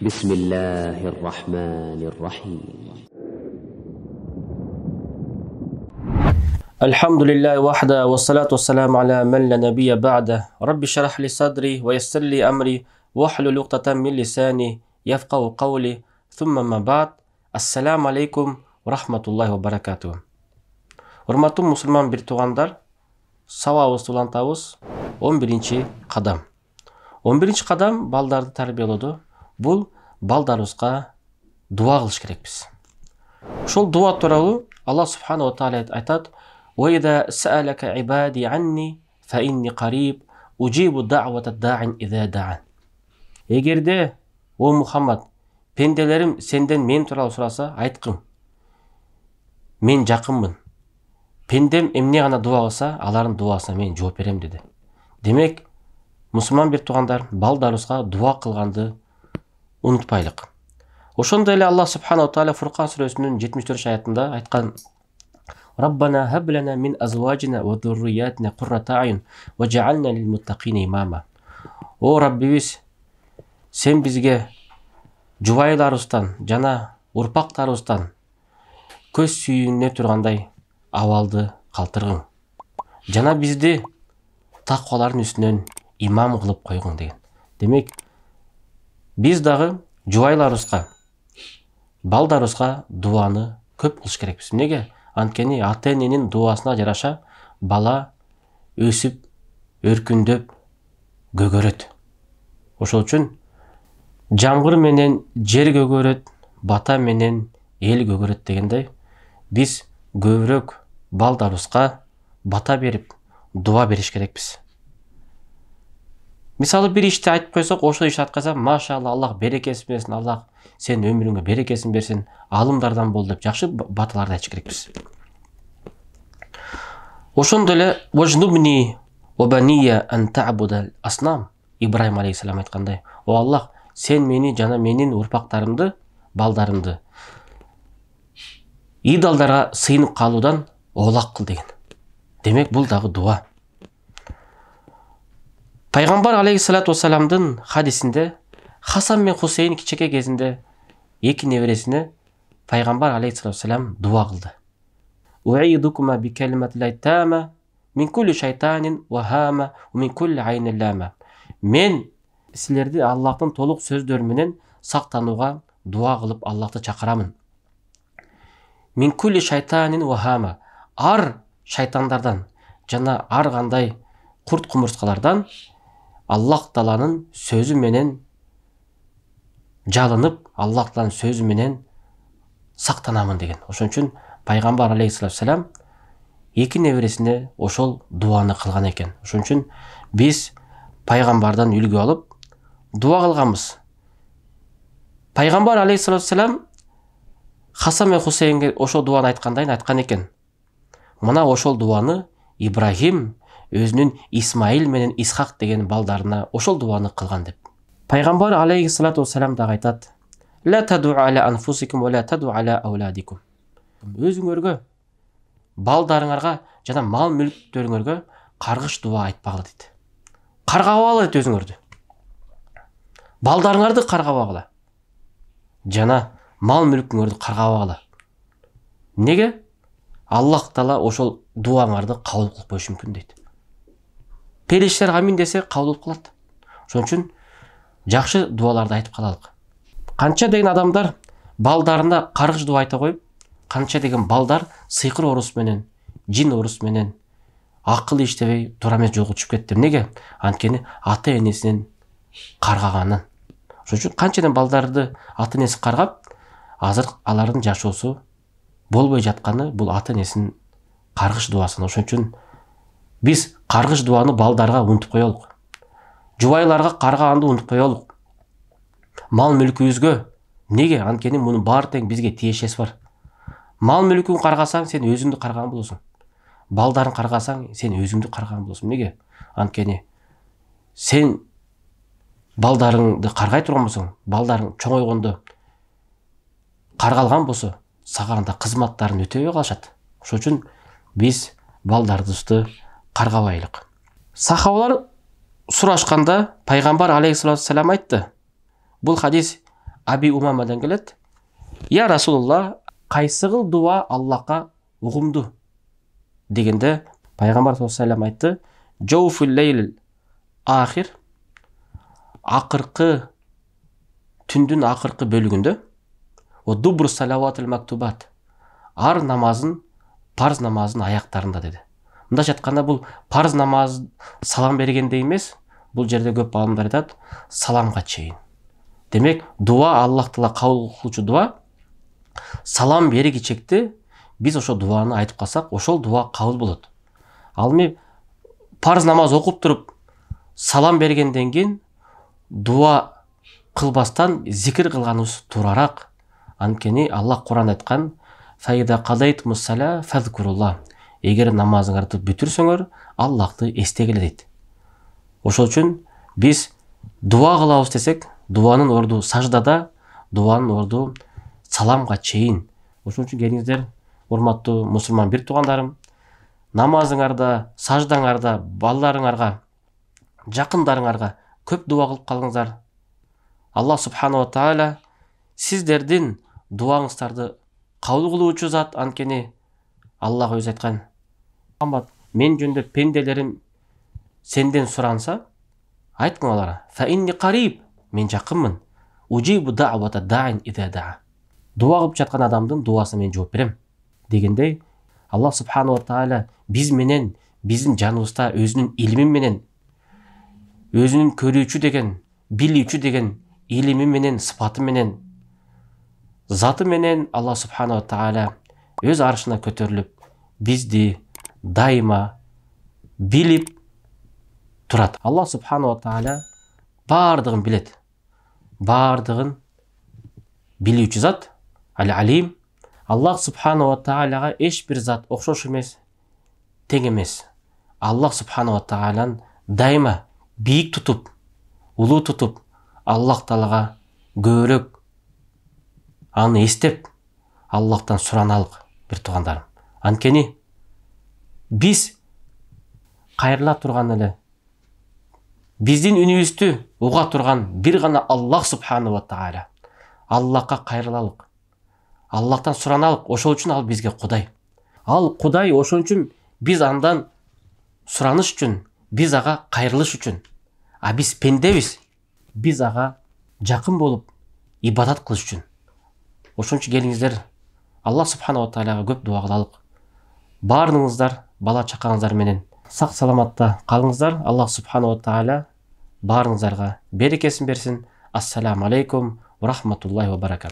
بسم الله الرحمن الرحيم الحمد لله وحده والصلاة والسلام على من لا نبي بعده رب اشرح لي صدري ويسر لي أمري واحلل عقدة من لساني يفقهوا قولي ثم ما بعد السلام عليكم ورحمة الله وبركاته. Урматтуу мусулман бир туугандар, сабагыбызды улантабыз. 11-кадам. 11-кадам балдарды тарбиялоодо. Бул балдарыбызга дуа кылыш керекпиз. Ошол дуа тууралуу Аллах субханаху ва тааля айтат: وَإِذَا سَأَلَكَ عِبَادِي عَنِّي فَإِنِّي قَرِيبٌ أُجِيبُ دَعْوَةَ الدَّاعِ إِذَا دَعَانِ. Эгерде о Мухаммад, пенделерим сенден мен тууралуу сураса, айткын: мен жакынмын. Пендем эмне гана дуа кылса, алардын дуасына мен жооп берем деди. Демек, мусулман бир туугандар, балдарыбызга дуа кылганды унутпайлык. Ошондой эле Аллах субханаху ва тааля Фуркан сүрөсүнүн 74-аятында айткан: Раббана хаб лана мин азважина ва зурриятина куррата аюн ва жаална лил муттакина имама. О Раббибиз, сен бизге жубайларыбыздан жана урпактарыбыздан көз сүйүүнө тургандай абалды калтыргын. Жана бизди таквалардын үстүнөн имам кылып койгун деген. Демек, биз дагы жубайларыбызга, балдарыбызга дуаны көп кылыш керекпиз. Эмнеге? Анткени ата-эненин дуасына жараша бала өсүп, өркүндөп, көгөрөт. Ошол үчүн жамгыр менен жер көгөрөт, бата менен эл көгөрөт дегендей, биз көбүрөөк балдарыбызга бата берип, дуа бериш керекпиз. Мисалы бир ишти айтып койсок, ошол иш аткарса, машалла, Аллах берекесин берсин, Аллах сен өмүрүңө берекесин берсин, алымдардан бол деп жакшы баталарды айтыш керекпиз. Ошондой эле вожнубни обания ан та'будал аснам. Ибрахим алейхиссалам айткандай: "О Аллах, сен мени жана менин урпактарымды, балдарымды идолдорго сыйынып калуудан оолак кыл" деген. Демек, бул дагы дуа. Пайгамбар алейхиссалату вассаламдын хадисинде Хасан мен Хусейн кичеке кезинде эки небересине Пайгамбар алейхиссалату вассалам дуа кылды. У'идукума би калиматиллахи тама мин кулли шайтанин ва хама ва мин кулли айнин лама. Мен силерди Аллахтын толук сөздөрү менен сактанууга дуа кылып Аллахты чакырамын. Мин кулли шайтанин ва хама. Ар шайтандардан жана ар кандай курт кумурскалардан Аллах Тааланын сөзү менен жалынып, Аллах Тааланын сөзү менен сактанамын деген. Ошон үчүн Пайгамбар алейхиссалату вассалам эки небересине ошол дуаны кылган экен. Ошон үчүн биз пайгамбардан үлгү алып дуа кылганбыз. Пайгамбар алейхиссалату вассалам Хасан мен Хусейнге ошол дуаны айткан экен. Мына ошол дуаны Ибрахим өзүнүн Исмаил менен Исхак деген балдарына ошол дуаны кылган деп. Пайгамбар алейхиссалату вассалам да айтат: "Ла таду аля анфусикум ва ла таду аля ауладикум." Өзүңөргө, балдарыңарга жана мал мүлктөрүңөргө каргыш дуа айтпагыла дейт. Каргабагыла дейт өзүңөрдү. Балдарыңарды каргабагыла. Жана мал мүлкүңөрдү каргабагыла. Неге? Аллах Таала ошол дуаңарды кабыл кылып коюшу мүмкүн дейт. Периштелер амин десе кабыл кылат. Ошон үчүн жакшы дуаларды айтып калалык. Канча деген адамдар балдарына каргыш дуа айта коюп, канча деген балдар сыйкыр орус менен, жин орус менен акыл иштебей туура эмес жолго түшүп кетти. Неге? Анткени ата-энесинин каргаганын. Ошон үчүн канчадан балдарды ата-энеси каргап, азыр алардын жашоосу болбой жатканы бул ата-энесинин каргыш дуасы. Ошон үчүн биз каргыш дуаны балдарга унутуп коелук. Жубайларга каргаганды унутуп коелук. Мал мүлкүбүзгө. Неге? Анткени мунун баары тең бизге тиешеси бар. Мал мүлкүн каргасаң, сен өзүңдү карган болосуң. Балдарын каргасаң, сен өзүңдү карган болосуң. Неге? Анткени сен балдарыңды каргай турган болсоң, балдарың чоңойгондо каргалган болсо, сага анда кызматтарын өтөбөй калышат. Ошон үчүн биз балдарыбызды каргабайлык. Сахабалар сурашканда Пайгамбар алейхиссалату вассалам айтты. Бул хадис Аби Умамадан келет. Я Расулулла, кайсы кыл дуа Аллахка угумду дегенде пайгамбар саллаллаху алейхи ва саллям айтты: Жауфул лейл ахир, акыркы түндүн акыркы бөлүгүндө, о дубру салаватул мактубат, ар намазын, парз намазын аяктарында деди. Мындайча айтканда бул парз намаз салам бергенде эмес, бул жерде көп аалымдар айтат, саламга чейин. Демек, дуа Аллах Таала кабыл кылуучу дуа, салам берги чекте биз ошо дуаны айтып калсак, ошол дуа кабыл болот. Ал эми парз намаз окуп туруп салам бергенден кийин дуа кылбастан зикир кылганыбыз туурарак. Анткени Аллах Кур'анда айткан: "Фаида кадайтумус сала фазкурулла". Эгер намазыңарды бүтүрсөңөр, Аллахты эстегиле дейт. Ошол үчүн биз дуа кылабыз десек, дуанын орду саждада, дуанын орду саламга чейин. Ошон үчүн келиңиздер, урматтуу мусулман бир туугандарым, намазыңарда, саждаңарда, балдарыңарга, жакындарыңарга көп дуа кылып калыңыздар. Аллах субхана ва тааля сиздердин дуаңыздарды кабыл кылуучу зат. Анткени Аллах өзү айткан: "Мен жөнүндө пенделерим сенден суранса, айткын аларга: Фа инни кариб, мен жакынмын. Уджибу да'вата да'ин иза да'a. Дуа кылып жаткан адамдын дуасына мен жооп берем" дегендей, Аллах субхана ва тааля биз менен, биздин жаныбызда өзүнүн илими менен, өзүнүн көрүүчү деген, билүүчү деген илими менен, сыпаты менен, заты менен Аллах субхана ва тааля өз аршына көтөрүлүп, бизди дайыма билип турат. Аллах субхана ва тааля бардыгын билет, бардыгын билүүчү зат, ал-алим. Аллах субхана ва тааляга эч бир зат окшош эмес, тең эмес. Аллах субхана ва тааляны дайыма бийик тутуп, улуу тутуп, Аллах Таалага көбүрөөк аны эстеп, Аллахтан сураналык бир туугандарым. Анткени биз кайрыла турган эле, биздин үнүбүздү уга турган бир гана Аллах субхана ва тааля. Аллахка кайрылалык, Аллахтан сураналык. Ошол үчүн ал бизге Кудай. Ал Кудай, ошон үчүн биз андан сураныш үчүн, биз ага кайрылыш үчүн. А биз пендебиз, биз ага жакын болуп ибадат кылыш үчүн. Ошон үчүн келиңиздер, Аллах субхана ва тааляга көп дуа кылалык. Баарыңыздар бала чакаңыздар менен сак саламатта калыңыздар. Аллах субхана ва тааля баарыңыздарга берекесин берсин. Ассаламу алейкум ва рахматуллахи ва баракатух.